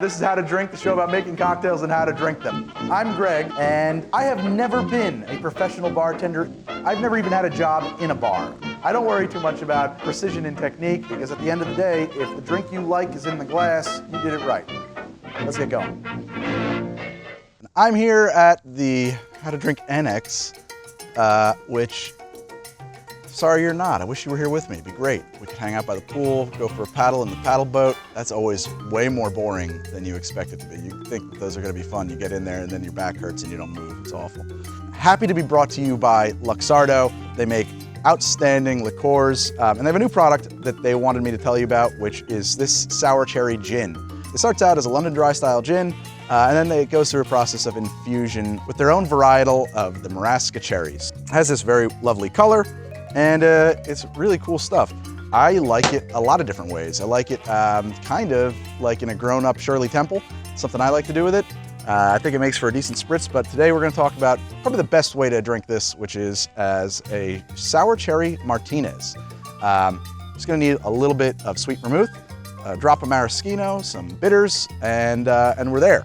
This is How to Drink, the show about making cocktails and how to drink them. I'm Greg, and I have never been a professional bartender. I've never even had a job in a bar. I don't worry too much about precision and technique, because at the end of the day, if the drink you like is in the glass, you did it right. Let's get going. I'm here at the How to Drink NX, which, sorry you're not. I wish you were here with me. It'd be great. We could hang out by the pool, go for a paddle in the paddle boat. That's always way more boring than you expect it to be. You think that those are gonna be fun. You get in there and then your back hurts and you don't move. It's awful. Happy to be brought to you by Luxardo. They make outstanding liqueurs, and they have a new product that they wanted me to tell you about, which is this Sour Cherry Gin. It starts out as a London dry style gin, and then it goes through a process of infusion with their own varietal of the Marasca Cherries. It has this very lovely color, and it's really cool stuff. I like it a lot of different ways. I like it kind of like in a grown-up Shirley Temple, something I like to do with it. I think it makes for a decent spritz, but today we're gonna talk about probably the best way to drink this, which is as a Sour Cherry Martinez. Just gonna need a little bit of sweet vermouth, a drop of maraschino, some bitters, and we're there.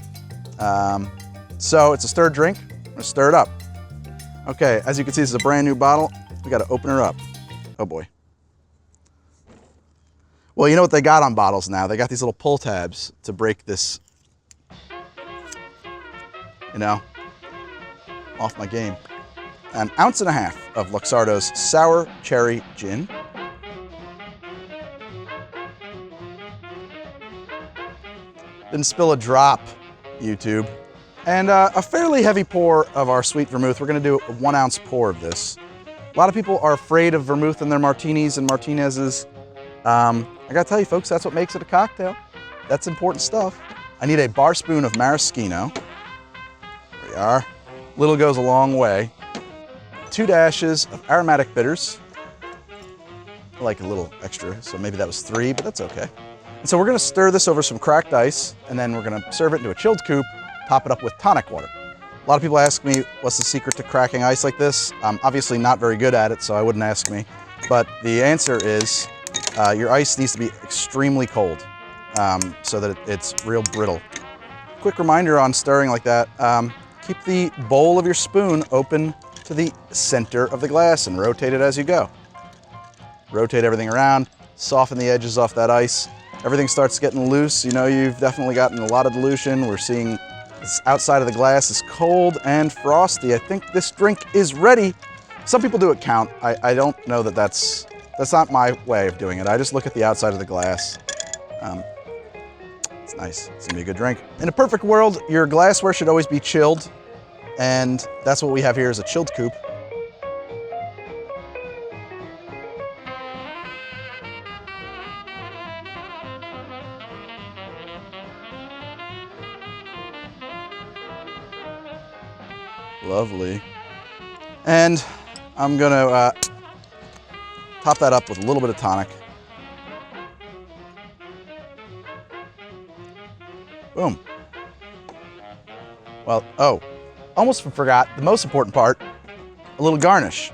So it's a stirred drink. I'm gonna stir it up. Okay, as you can see, this is a brand new bottle. We gotta open her up. Oh boy. Well, you know what they got on bottles now? They got these little pull tabs to break this, you know, off my game. An ounce and a half of Luxardo's Sour Cherry Gin. Didn't spill a drop, YouTube. And a fairly heavy pour of our sweet vermouth. We're gonna do a 1 ounce pour of this. A lot of people are afraid of vermouth in their martinis and martinezes. I gotta tell you folks, that's what makes it a cocktail. That's important stuff. I need a Barspoon of maraschino. There we are. Little goes a long way. 2 dashes of aromatic bitters. I like a little extra, so maybe that was 3, but that's okay. And so we're gonna stir this over some cracked ice, and then we're gonna serve it into a chilled coupe, top it up with tonic water. A lot of people ask me, what's the secret to cracking ice like this? I'm obviously not very good at it, so I wouldn't ask me. But the answer is, your ice needs to be extremely cold so that it's real brittle. Quick reminder on stirring like that, keep the bowl of your spoon open to the center of the glass and rotate it as you go. Rotate everything around, soften the edges off that ice. Everything starts getting loose. You know you've definitely gotten a lot of dilution. We're seeing this outside of the glass is cold and frosty. I think this drink is ready. Some people do it count. I don't know that that's not my way of doing it. I just look at the outside of the glass. It's nice. It's gonna be a good drink. In a perfect world, your glassware should always be chilled, and that's what we have here is a chilled coupe. Lovely. And I'm gonna top that up with a little bit of tonic. Boom. Well, oh, almost forgot the most important part, a little garnish.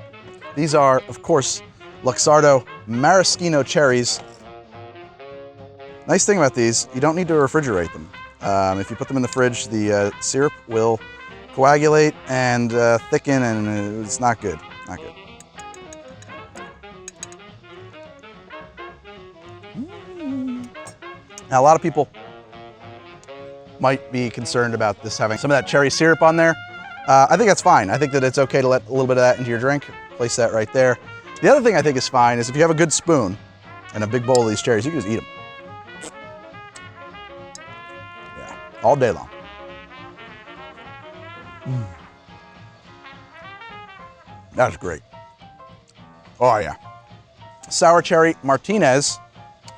These are, of course, Luxardo Maraschino cherries. Nice thing about these, you don't need to refrigerate them. If you put them in the fridge, the syrup will coagulate and thicken, and it's not good, not good. Now, a lot of people might be concerned about this having some of that cherry syrup on there. I think that's fine. I think that it's okay to let a little bit of that into your drink. Place that right there. The other thing I think is fine is if you have a good spoon and a big bowl of these cherries, you can just eat them. Yeah, all day long. That was great. Oh yeah. Sour Cherry Martinez.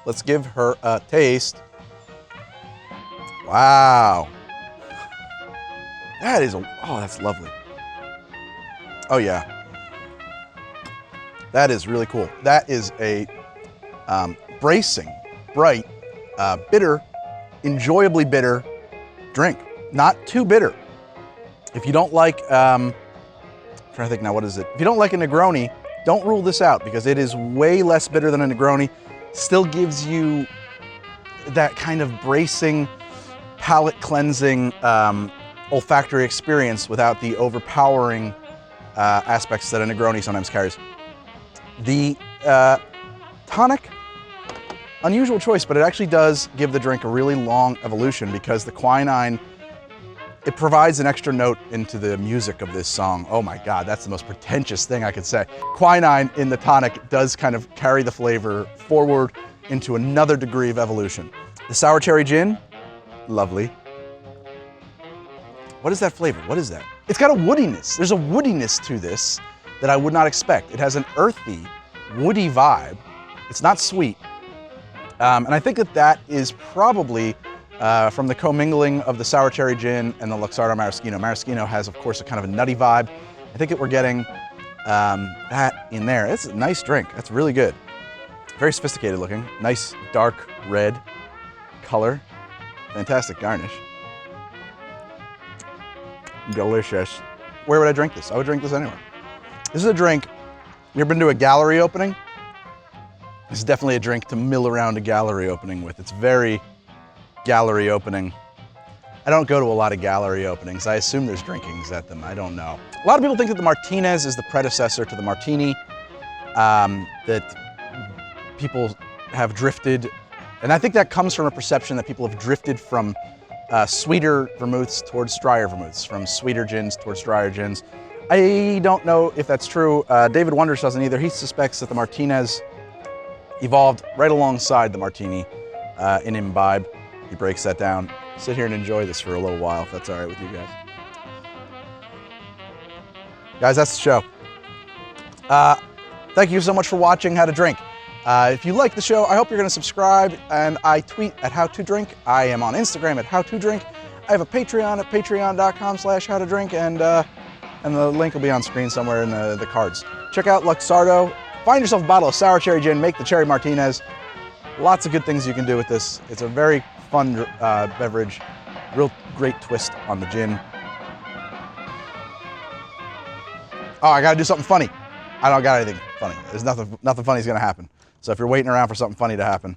Let's give her a taste. Wow. That is, oh, that's lovely. Oh yeah. That is really cool. That is a bracing, bright, bitter, enjoyably bitter drink. Not too bitter. If you don't like, I'm trying to think now, what is it? If you don't like a Negroni, don't rule this out because it is way less bitter than a Negroni. Still gives you that kind of bracing, palate cleansing, olfactory experience without the overpowering aspects that a Negroni sometimes carries. The tonic, unusual choice, but it actually does give the drink a really long evolution because the quinine, it provides an extra note into the music of this song. Oh my God, that's the most pretentious thing I could say. Quinine in the tonic does kind of carry the flavor forward into another degree of evolution. The sour cherry gin, lovely. What is that flavor? What is that? It's got a woodiness. There's a woodiness to this that I would not expect. It has an earthy, woody vibe. It's not sweet. And I think that that is probably from the commingling of the sour cherry gin and the Luxardo Maraschino. Maraschino has, of course, a kind of a nutty vibe. I think that we're getting that in there. It's a nice drink. That's really good. Very sophisticated looking. Nice dark red color. Fantastic garnish. Delicious. Where would I drink this? I would drink this anywhere. This is a drink, you ever been to a gallery opening? This is definitely a drink to mill around a gallery opening with. It's very gallery opening. I don't go to a lot of gallery openings. I assume there's drinkings at them. I don't know. A lot of people think that the Martinez is the predecessor to the Martini, that people have drifted, and I think that comes from a perception that people have drifted from sweeter vermouths towards drier vermouths, from sweeter gins towards drier gins. I don't know if that's true. David Wonders doesn't either. He suspects that the Martinez evolved right alongside the Martini in imbibe. He breaks that down. Sit here and enjoy this for a little while, if that's all right with you guys. Guys, that's the show. Thank you so much for watching How to Drink. If you like the show, I hope you're going to subscribe, and I tweet at How to Drink. I am on Instagram at How to Drink. I have a Patreon at patreon.com/howtodrink, and the link will be on screen somewhere in the cards. Check out Luxardo. Find yourself a bottle of sour cherry gin, make the cherry Martinez. Lots of good things you can do with this. It's a very fun beverage. Real great twist on the gin. Oh, I gotta do something funny. I don't got anything funny. There's nothing funny is gonna happen. So if you're waiting around for something funny to happen,